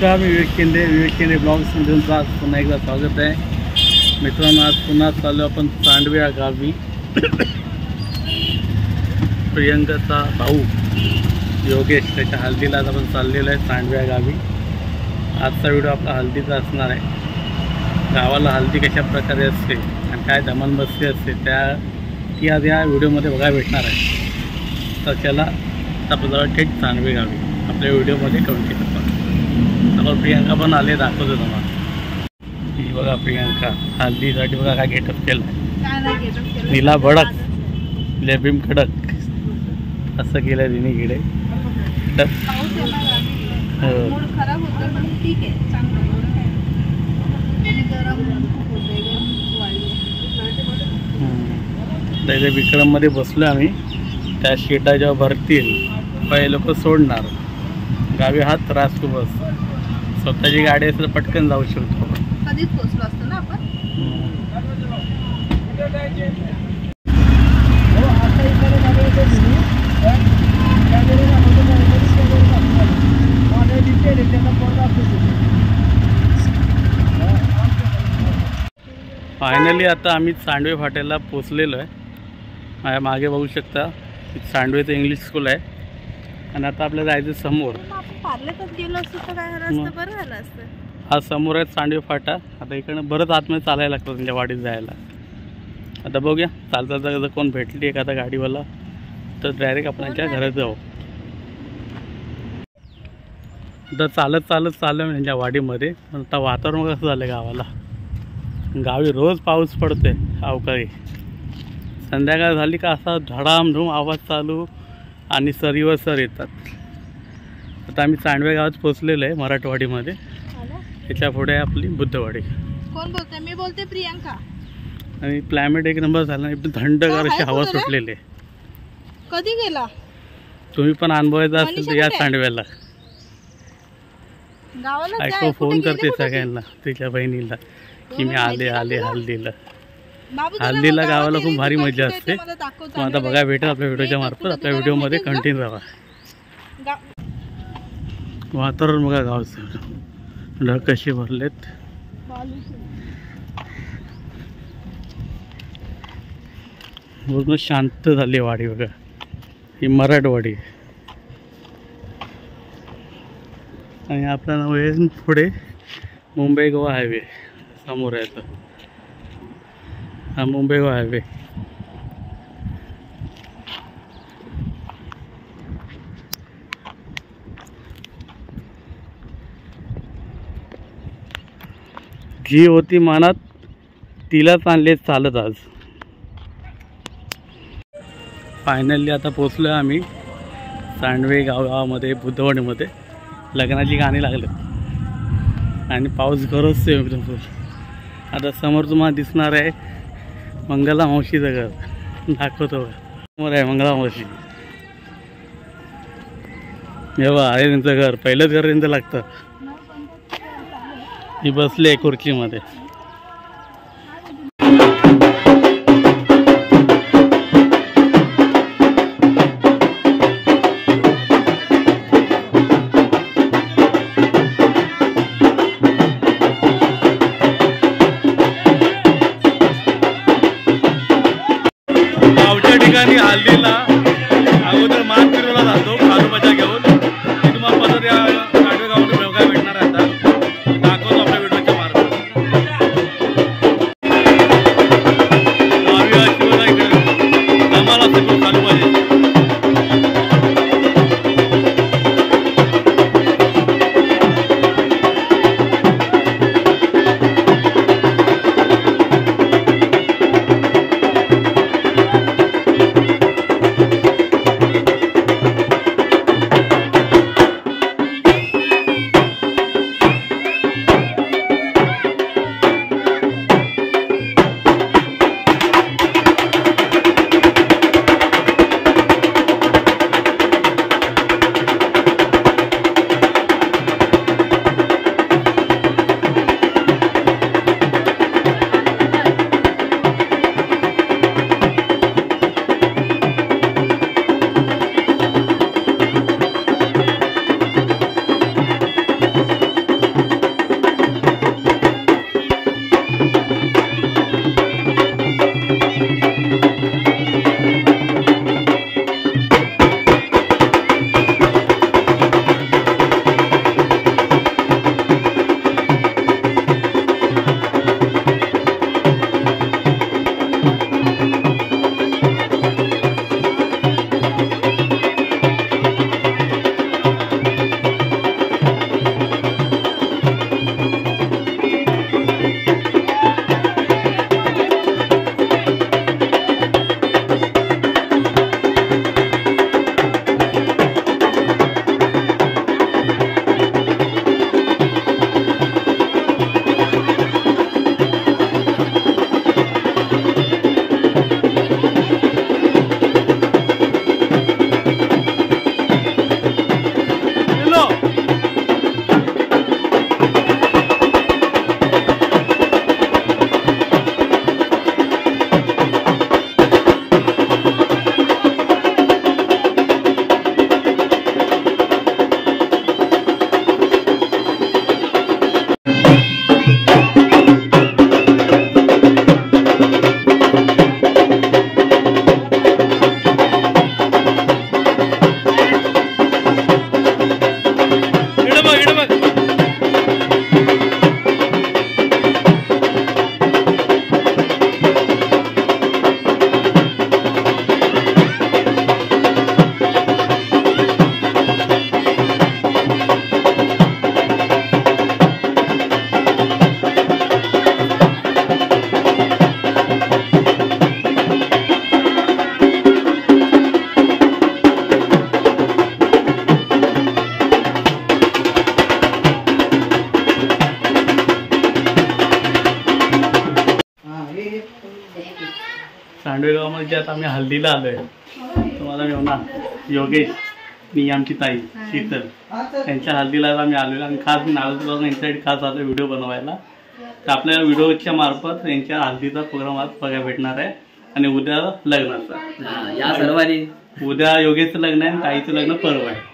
नमस्कार, मी विवेक केंद्रे ब्लॉग्समध्ये तुमचं पुन्हा एकदा स्वागत आहे. मित्रांनो, आज पुन्हा चाललो आपण सांडवे या गावी. प्रियंकाचा भाऊ योगेश त्याच्या हल्दीला आज आपण चाललेलो आहे सांडवे या गावी. आजचा व्हिडिओ आपला हल्दीचा असणार आहे. गावाला हल्दी कशा प्रकारे असते आणि काय धमालमस्ती असते ती आज या व्हिडिओमध्ये बघायला भेटणार आहे. तर त्याला आपण जरा थेट सांडवे गावी आपल्या व्हिडिओमध्ये कंटिन्यू करतो. आता प्रियंका पण आले, दाखवतो तुम्हाला. ही बघा प्रियंका हल्दीसाठी बघा काय गेटअप केलं. नीला भडक लेबिम कडक असं केलं तिने गिडे. त्याच्या विक्रममध्ये बसलो आम्ही. त्या शेटा जेव्हा भरतील पहिले लोक सोडणार. गावी हा त्रास खूप असतो. स्वतःची गाडी असेल तर पटकन जाऊ शकतो. कधीच पोचलो असतो ना आपण. फायनली आता आम्ही सांडवे फाट्याला पोचलेलो आहे. माझ्या मागे बघू शकता सांडवेचं इंग्लिश स्कूल आहे. आणि आता आपल्याला जायचं समोर. पार्लेतच गेलो असतो तर काय झालं असतं, बरं झालं असतं. हा समोर आहे सांडवे फाटा. आता इकडनं बरंच आतमध्ये चालायला लागतं त्यांच्या वाडीत जायला. आता बघूया चालता जर कोण भेटली एखादा गाडीवाला तर डायरेक्ट आपण त्यांच्या घरात जाऊ. आता चालत चाललं मी त्यांच्या वाडीमध्ये. पण आता वातावरण कसं झालं गावाला. गावी रोज पाऊस पडतोय अवकाळी. संध्याकाळ झाली का असा धडामधूम आवाज चालू आणि सरीवर सर येतात. आता आम्ही सांडवे गावात पोचलेलो आहे मराठवाडीमध्ये. त्याच्या पुढे आपली बुद्धवाडी. कोण बोलते? मी बोलते प्रियंका. आणि क्लायमेट एक नंबर झाला. एकदम थंडगार अशी हवा सुटलेली आहे. कधी गेला? तुम्ही पण अनुभवायचं असेल तर या सांडव्याला. ऐकू फोन करते सगळ्यांना तिच्या बहिणीला की मी आले हल्दीला. हल्दीला गावाला खूप भारी मजा असते. मग आता बघा भेटेल आपल्या व्हिडिओच्या मार्फत. आपल्या व्हिडिओमध्ये कंटिन्यू राहा. वातावरण बघा गावचं. ढग कसे भरलेत. पूर्ण शांत झाली वाडी बघा. ही मराठवाडी. आणि आपल्या नव्हे पुढे मुंबई गोवा हायवे समोर आहे. हा मुंबई गोवा हायवे. जी होती मनात तिलाच आणले चालत आज. फायनली आता पोचलो आम्ही सांडवे गावामध्ये बुद्धवाडीमध्ये. लग्नाची गाणी लागले आणि पाऊस गरजते एकदम. आता समोर तुम्हाला दिसणार आहे मंगला मावशीचं घर. दाखवतो समोर आहे मंगला मावशी. जेव्हा आहे त्यांचं घर. पहिलंच घर त्यांचं लागतं. ही बसली आहे खुर्चीमध्ये. गावच्या ठिकाणी हल्दीला अगोदर मान फिरवला जातो खालूबाच्या घेऊन. तुम्हाला पद्धत या सांडवे गावामध्ये बघायला भेटणार आहे. आता दाखवतो आपल्या व्हिडिओच्या मार्फत. गावी अशी बघा इकडे आम्हाला सगळं खालूबाजे. सांडवे गावामध्ये जे आता आम्ही हल्दीला आलो आहे, तुम्हाला मेवना योगेश मी आमची ताई शीतल त्यांच्या हल्दीला आम्ही आलेलो आणि खास नाळदूरवरून यांच्यासाठी खास आलो व्हिडिओ बनवायला. तर आपल्या व्हिडिओच्या मार्फत यांच्या हल्दीचा प्रोग्राम आज बघायला भेटणार आहे आणि उद्या लग्नाचा या सर्वांनी उद्या योगेशचं लग्न आहे आणि ताईचं लग्न परवा आहे.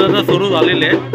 आता सुरू झालेले आहे.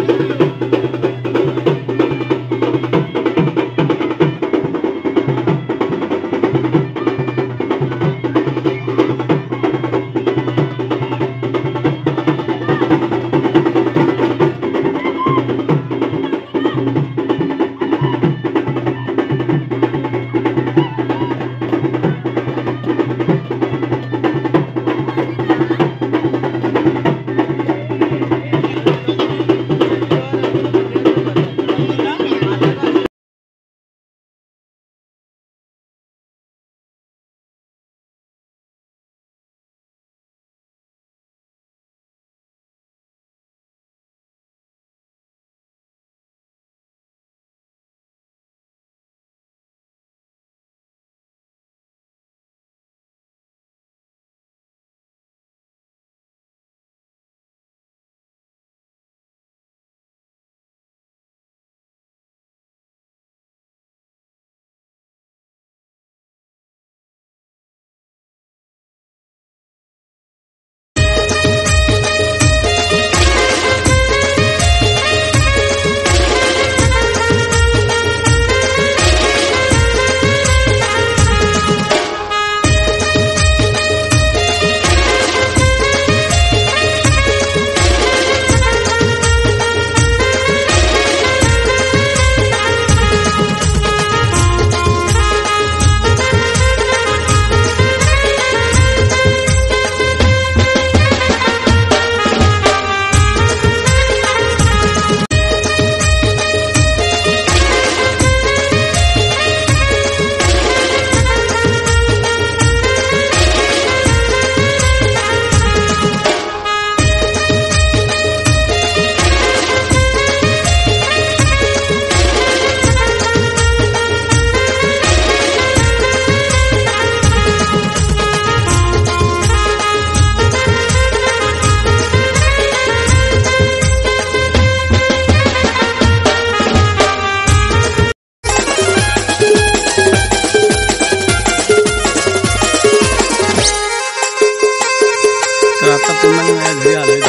आता पुन्हा मी माझ्या घरी आलो आहे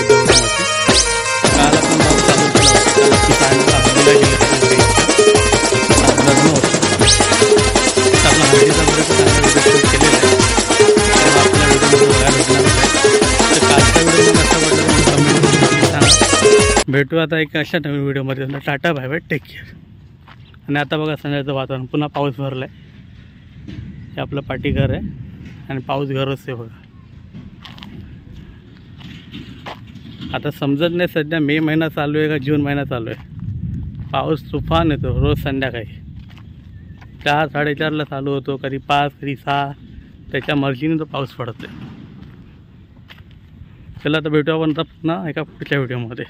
दौडमध्ये. काल आपण भाऊ चालू केला होता, त्याला सांडला हल्दीला गेलं घरी लग्न होतं. तर आपला हल्दीचा व्हिडिओ चांगला केलेला आहे, तेव्हा आपल्या व्हिडिओमध्ये बघायला भेटणार आहे. तर कालचा व्हिडिओ मला कसा वाटला तुम्ही कमेंट सांगा. भेटू आता एक अशा नवीन व्हिडिओमध्ये. Tata bye bye, take care. आणि आता बघा संध्याचं वातावरण, पुन्हा पाऊस भरला आहे. हे आपलं पाटीघर आहे आणि पाऊस घरच आहे बघा. आता समजत नाही सध्या मे महिना चालू आहे का जून महिना चालू आहे. पाऊस तुफान येतो रोज संध्याकाळी 4-4:30ला चालू होतो, कधी 5 कधी 6. त्याच्या मर्जीने तो पाऊस पडतो. चला आता भेटू आपण पुन्हा एका पुढच्या व्हिडिओमध्ये.